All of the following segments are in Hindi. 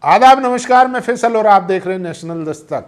आदाब, नमस्कार। मैं फैसल और आप देख रहे हैं नेशनल दस्तक।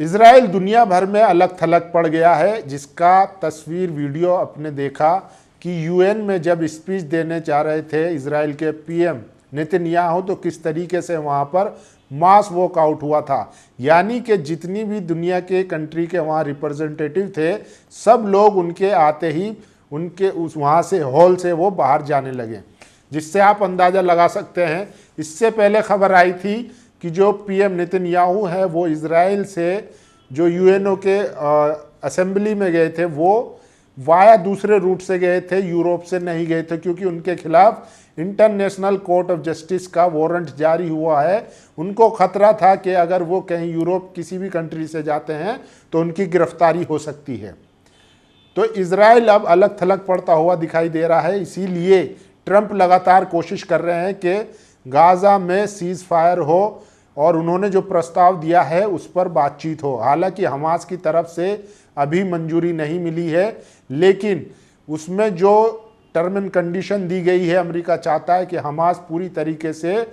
इजराइल दुनिया भर में अलग थलग पड़ गया है, जिसका तस्वीर वीडियो आपने देखा कि यूएन में जब स्पीच देने जा रहे थे इजराइल के पीएम नेतन्याहू, तो किस तरीके से वहाँ पर मास वॉकआउट हुआ था। यानी कि जितनी भी दुनिया के कंट्री के वहाँ रिप्रेजेंटेटिव थे, सब लोग उनके आते ही उनके उस वहाँ से हॉल से वो बाहर जाने लगे, जिससे आप अंदाज़ा लगा सकते हैं। इससे पहले खबर आई थी कि जो पीएम नेतन्याहू है वो इजराइल से जो यूएनओ के असेंबली में गए थे, वो वाया दूसरे रूट से गए थे, यूरोप से नहीं गए थे, क्योंकि उनके खिलाफ इंटरनेशनल कोर्ट ऑफ जस्टिस का वारंट जारी हुआ है। उनको खतरा था कि अगर वो कहीं यूरोप किसी भी कंट्री से जाते हैं तो उनकी गिरफ्तारी हो सकती है। तो इजराइल अब अलग थलग पड़ता हुआ दिखाई दे रहा है। इसीलिए ट्रंप लगातार कोशिश कर रहे हैं कि गाज़ा में सीज फायर हो और उन्होंने जो प्रस्ताव दिया है उस पर बातचीत हो। हालांकि हमास की तरफ से अभी मंजूरी नहीं मिली है, लेकिन उसमें जो टर्म एंड कंडीशन दी गई है, अमेरिका चाहता है कि हमास पूरी तरीके से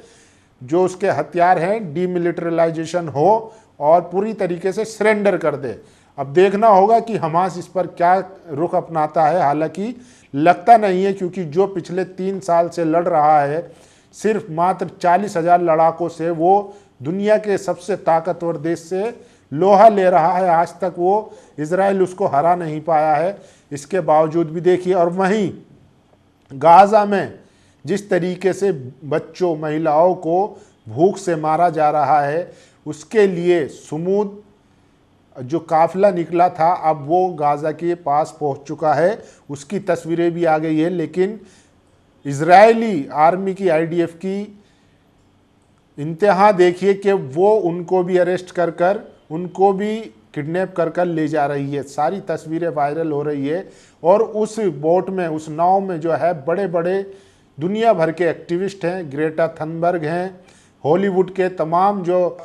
जो उसके हथियार हैं डीमिलिटराइजेशन हो और पूरी तरीके से सरेंडर कर दे। अब देखना होगा कि हमास इस पर क्या रुख अपनाता है। हालांकि लगता नहीं है, क्योंकि जो पिछले 3 साल से लड़ रहा है सिर्फ मात्र 40,000 लड़ाकों से, वो दुनिया के सबसे ताकतवर देश से लोहा ले रहा है। आज तक वो इजराइल उसको हरा नहीं पाया है। इसके बावजूद भी देखिए, और वहीं गाज़ा में जिस तरीके से बच्चों महिलाओं को भूख से मारा जा रहा है, उसके लिए सुमूद जो काफिला निकला था अब वो गाज़ा के पास पहुंच चुका है। उसकी तस्वीरें भी आ गई है। लेकिन इजरायली आर्मी की, आईडीएफ की इंतहा देखिए कि वो उनको भी अरेस्ट कर कर उनको भी किडनैप कर कर ले जा रही है। सारी तस्वीरें वायरल हो रही है। और उस बोट में, उस नाव में जो है बड़े बड़े दुनिया भर के एक्टिविस्ट हैं, ग्रेटा थनबर्ग हैं, हॉलीवुड के तमाम जो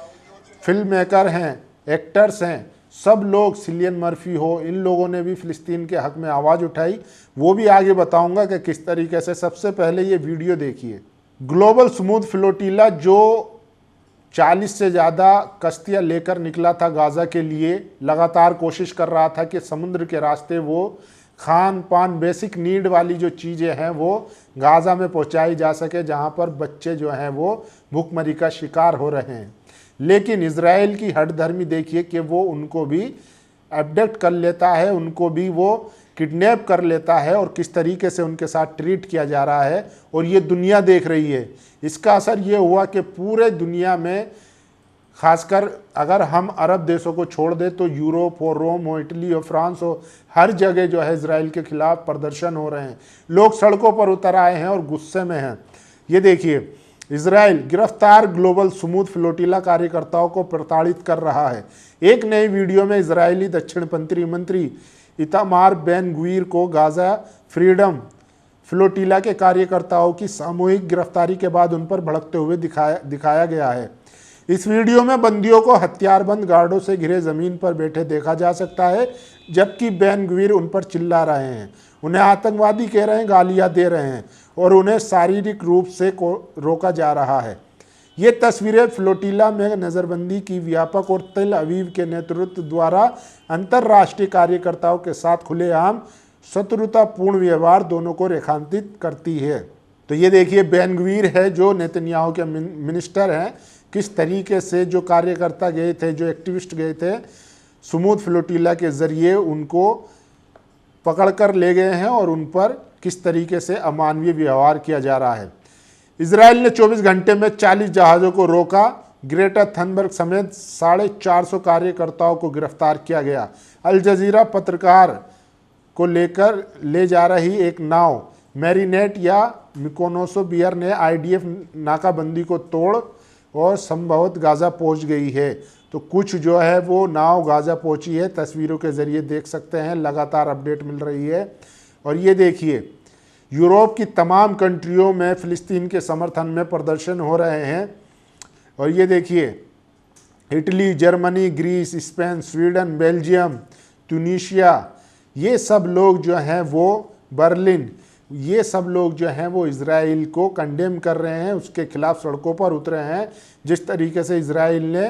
फिल्म मेकर हैं, एक्टर्स हैं, सब लोग, सिलियन मर्फी हो, इन लोगों ने भी फ़िलिस्तीन के हक़ में आवाज़ उठाई। वो भी आगे बताऊंगा कि किस तरीके से। सबसे पहले ये वीडियो देखिए। ग्लोबल स्मूथ फ्लोटिला जो 40 से ज़्यादा कश्तियाँ लेकर निकला था गाज़ा के लिए, लगातार कोशिश कर रहा था कि समुद्र के रास्ते वो खान पान, बेसिक नीड वाली जो चीज़ें हैं वो गाज़ा में पहुँचाई जा सके, जहाँ पर बच्चे जो हैं वो भूखमरी का शिकार हो रहे हैं। लेकिन इजराइल की हठधर्मी देखिए कि वो उनको भी अबडक्ट कर लेता है, उनको भी वो किडनैप कर लेता है, और किस तरीके से उनके साथ ट्रीट किया जा रहा है। और ये दुनिया देख रही है। इसका असर ये हुआ कि पूरे दुनिया में, खासकर अगर हम अरब देशों को छोड़ दें तो यूरोप हो, रोम हो, इटली हो, फ्रांस हो, हर जगह जो है इजराइल के खिलाफ प्रदर्शन हो रहे हैं। लोग सड़कों पर उतर आए हैं और गुस्से में हैं। ये देखिए, इजराइल गिरफ्तार ग्लोबल स्मूथ फ्लोटिला कार्यकर्ताओं को प्रताड़ित कर रहा है। एक नई वीडियो में इजरायली दक्षिणपंथी मंत्री इतामार बेन गुवीर को गाज़ा फ्रीडम फ्लोटिला के कार्यकर्ताओं की सामूहिक गिरफ्तारी के बाद उन पर भड़कते हुए दिखाया गया है। इस वीडियो में बंदियों को हथियारबंद गार्डों से घिरे ज़मीन पर बैठे देखा जा सकता है, जबकि बेन गुवीर उन पर चिल्ला रहे हैं, उन्हें आतंकवादी कह रहे हैं, गालियां दे रहे हैं और उन्हें शारीरिक रूप से रोका जा रहा है। ये तस्वीरें फ्लोटिला में नज़रबंदी की व्यापक और तेल अवीव के नेतृत्व द्वारा अंतर्राष्ट्रीय कार्यकर्ताओं के साथ खुलेआम शत्रुतापूर्ण व्यवहार दोनों को रेखांकित करती है। तो ये देखिए, बेन गुवीर है जो नेतन्याहू के मिनिस्टर हैं, किस तरीके से जो कार्यकर्ता गए थे, जो एक्टिविस्ट गए थे, स्मूथ फ्लोटिला के ज़रिए उनको पकड़ कर ले गए हैं और उन पर किस तरीके से अमानवीय व्यवहार किया जा रहा है। इजराइल ने 24 घंटे में 40 जहाज़ों को रोका। ग्रेटा थनबर्ग समेत 450 कार्यकर्ताओं को गिरफ्तार किया गया। अल जजीरा पत्रकार को लेकर ले जा रही एक नाव मैरिनेट या मिकोनोसो बियर ने आईडीएफ नाकाबंदी को तोड़ और संभवतः गाज़ा पहुंच गई है। तो कुछ जो है वो नाव गाज़ा पहुंची है, तस्वीरों के ज़रिए देख सकते हैं। लगातार अपडेट मिल रही है। और ये देखिए, यूरोप की तमाम कंट्रियों में फ़िलिस्तीन के समर्थन में प्रदर्शन हो रहे हैं। और ये देखिए, Italy, Germany, Greece, Spain, Sweden, Belgium, Tunisia, ये सब लोग जो हैं वो बर्लिन, ये सब लोग जो हैं वो इजराइल को कंडेम कर रहे हैं, उसके खिलाफ सड़कों पर उतरे हैं। जिस तरीके से इजराइल ने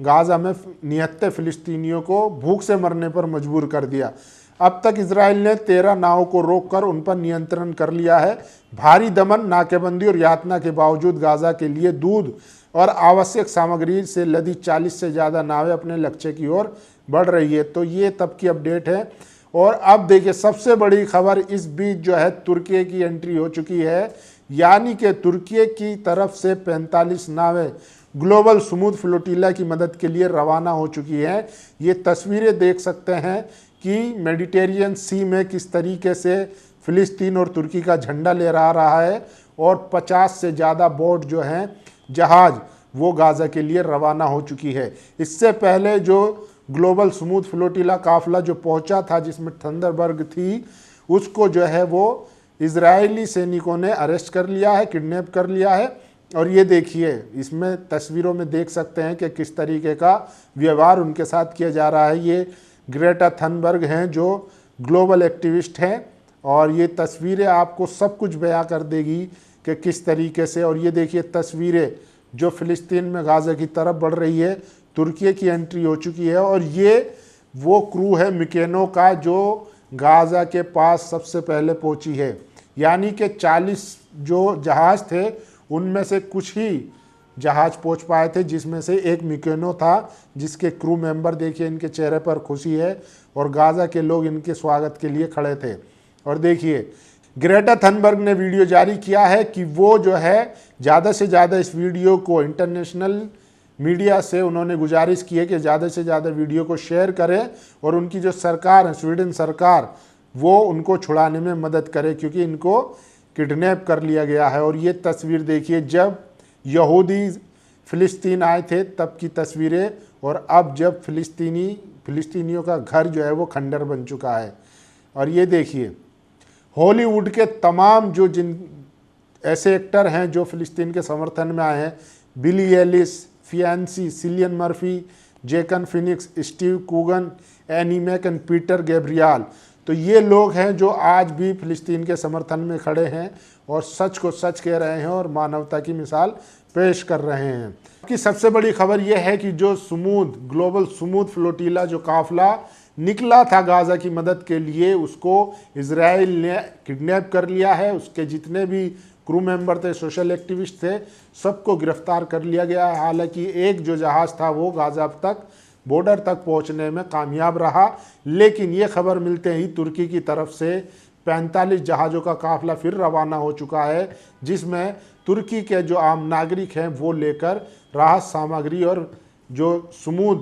गाज़ा में निहत्थे फिलिस्तीनियों को भूख से मरने पर मजबूर कर दिया। अब तक इजराइल ने 13 नावों को रोककर उन पर नियंत्रण कर लिया है। भारी दमन, नाकेबंदी और यातना के बावजूद गाज़ा के लिए दूध और आवश्यक सामग्री से लदी 40 से ज़्यादा नावें अपने लक्ष्य की ओर बढ़ रही है। तो ये तब की अपडेट है। और अब देखिए सबसे बड़ी खबर इस बीच जो है तुर्की की एंट्री हो चुकी है, यानी कि तुर्की की तरफ से 45 नावें ग्लोबल स्मूथ फ्लोटिला की मदद के लिए रवाना हो चुकी हैं। ये तस्वीरें देख सकते हैं कि मेडिटेरियन सी में किस तरीके से फिलिस्तीन और तुर्की का झंडा ले रहा है और 50 से ज़्यादा बोट जो हैं जहाज़ वो गाज़ा के लिए रवाना हो चुकी है। इससे पहले जो ग्लोबल स्मूथ फ्लोटिला काफिला जो पहुंचा था जिसमें थंडरबर्ग थी, उसको जो है वो इजरायली सैनिकों ने अरेस्ट कर लिया है, किडनैप कर लिया है। और ये देखिए इसमें तस्वीरों में देख सकते हैं कि किस तरीके का व्यवहार उनके साथ किया जा रहा है। ये ग्रेटा थनबर्ग हैं जो ग्लोबल एक्टिविस्ट हैं और ये तस्वीरें आपको सब कुछ बयां कर देगी कि किस तरीके से। और ये देखिए तस्वीरें जो फिलिस्तीन में गाज़ा की तरफ बढ़ रही है, तुर्की की एंट्री हो चुकी है। और ये वो क्रू है मिकेनो का जो गाज़ा के पास सबसे पहले पहुंची है, यानी कि 40 जो जहाज़ थे उनमें से कुछ ही जहाज़ पहुंच पाए थे, जिसमें से एक मिकेनो था जिसके क्रू मेंबर देखिए इनके चेहरे पर खुशी है और गाज़ा के लोग इनके स्वागत के लिए खड़े थे। और देखिए ग्रेटा थनबर्ग ने वीडियो जारी किया है कि वो जो है ज़्यादा से ज़्यादा इस वीडियो को इंटरनेशनल मीडिया से उन्होंने गुजारिश की है कि ज़्यादा से ज़्यादा वीडियो को शेयर करें और उनकी जो सरकार है स्वीडन सरकार वो उनको छुड़ाने में मदद करे, क्योंकि इनको किडनैप कर लिया गया है। और ये तस्वीर देखिए जब यहूदी फ़िलिस्तीन आए थे तब की तस्वीरें, और अब जब फिलिस्तीनियों का घर जो है वो खंडर बन चुका है। और ये देखिए हॉलीवुड के तमाम जो जिन ऐसे एक्टर हैं जो फ़िलिस्तीन के समर्थन में आए हैं, Billie Eilish, Finneas, Cillian Murphy, Joaquin Phoenix, Steve Coogan, Annie Mac, Peter Gabriel, तो ये लोग हैं जो आज भी फ़िलिस्तीन के समर्थन में खड़े हैं और सच को सच कह रहे हैं और मानवता की मिसाल पेश कर रहे हैं। कि सबसे बड़ी खबर यह है कि जो ग्लोबल स्मूथ फ्लोटिला जो काफिला निकला था गाज़ा की मदद के लिए, उसको इजराइल ने किडनैप कर लिया है। उसके जितने भी क्रू मेंबर थे, सोशल एक्टिविस्ट थे, सबको गिरफ्तार कर लिया गया है। हालांकि एक जो जहाज़ था वो गाज़ा तक बॉर्डर तक पहुंचने में कामयाब रहा, लेकिन ये खबर मिलते ही तुर्की की तरफ से 45 जहाज़ों का काफिला फिर रवाना हो चुका है, जिसमें तुर्की के जो आम नागरिक हैं वो लेकर राहत सामग्री और जो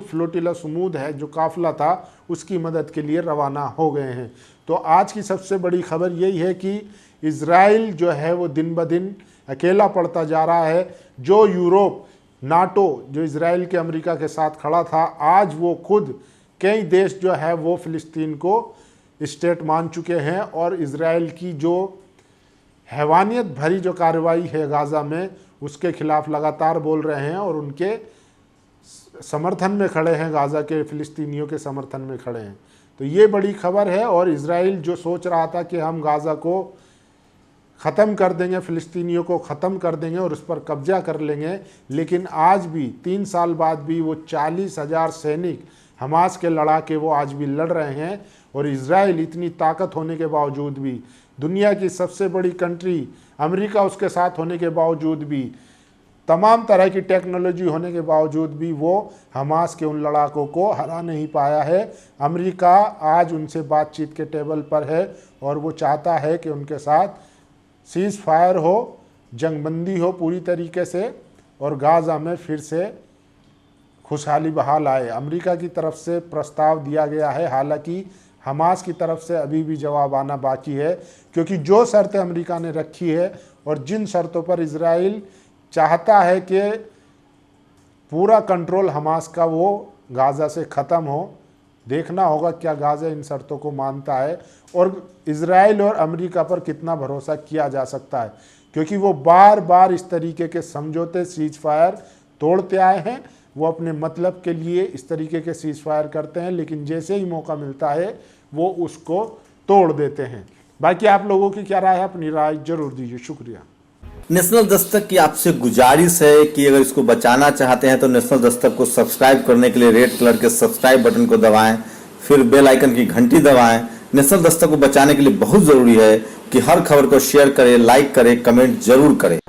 फ्लोटिला स्मूथ है जो काफिला था उसकी मदद के लिए रवाना हो गए हैं। तो आज की सबसे बड़ी खबर यही है कि इजराइल जो है वो दिन ब दिन अकेला पड़ता जा रहा है। जो यूरोप नाटो जो इजराइल के अमेरिका के साथ खड़ा था, आज वो खुद कई देश जो है वो फ़िलिस्तीन को स्टेट मान चुके हैं और इजराइल की जो हैवानियत भरी जो कार्रवाई है गाज़ा में उसके खिलाफ लगातार बोल रहे हैं और उनके समर्थन में खड़े हैं, गाज़ा के फ़िलिस्तीनियों के समर्थन में खड़े हैं। तो ये बड़ी खबर है। और इजराइल जो सोच रहा था कि हम गाज़ा को ख़त्म कर देंगे, फ़िलिस्तीनियों को ख़त्म कर देंगे और उस पर कब्जा कर लेंगे, लेकिन आज भी 3 साल बाद भी वो 40,000 सैनिक हमास के लड़ाके वो आज भी लड़ रहे हैं। और इजराइल इतनी ताकत होने के बावजूद भी, दुनिया की सबसे बड़ी कंट्री अमेरिका उसके साथ होने के बावजूद भी, तमाम तरह की टेक्नोलॉजी होने के बावजूद भी वो हमास के उन लड़ाकों को हरा नहीं पाया है। अमेरिका आज उनसे बातचीत के टेबल पर है और वो चाहता है कि उनके साथ सीज़ फायर हो, जंगबंदी हो पूरी तरीके से और गाज़ा में फिर से खुशहाली बहाल आए। अमेरिका की तरफ से प्रस्ताव दिया गया है, हालांकि हमास की तरफ से अभी भी जवाब आना बाकी है, क्योंकि जो शर्तें अमेरिका ने रखी है और जिन शर्तों पर इजराइल चाहता है कि पूरा कंट्रोल हमास का वो गाज़ा से ख़त्म हो, देखना होगा क्या गाज़ा इन शर्तों को मानता है और इजराइल और अमेरिका पर कितना भरोसा किया जा सकता है, क्योंकि वो बार बार इस तरीके के समझौते सीज फायर तोड़ते आए हैं। वो अपने मतलब के लिए इस तरीके के सीज फायर करते हैं, लेकिन जैसे ही मौका मिलता है वो उसको तोड़ देते हैं। बाकी आप लोगों की क्या राय है, अपनी राय जरूर दीजिए। शुक्रिया। नेशनल दस्तक की आपसे गुजारिश है कि अगर इसको बचाना चाहते हैं तो नेशनल दस्तक को सब्सक्राइब करने के लिए रेड कलर के सब्सक्राइब बटन को दबाएं, फिर बेल आइकन की घंटी दबाएं। नेशनल दस्तक को बचाने के लिए बहुत जरूरी है कि हर खबर को शेयर करें, लाइक करें, कमेंट जरूर करें।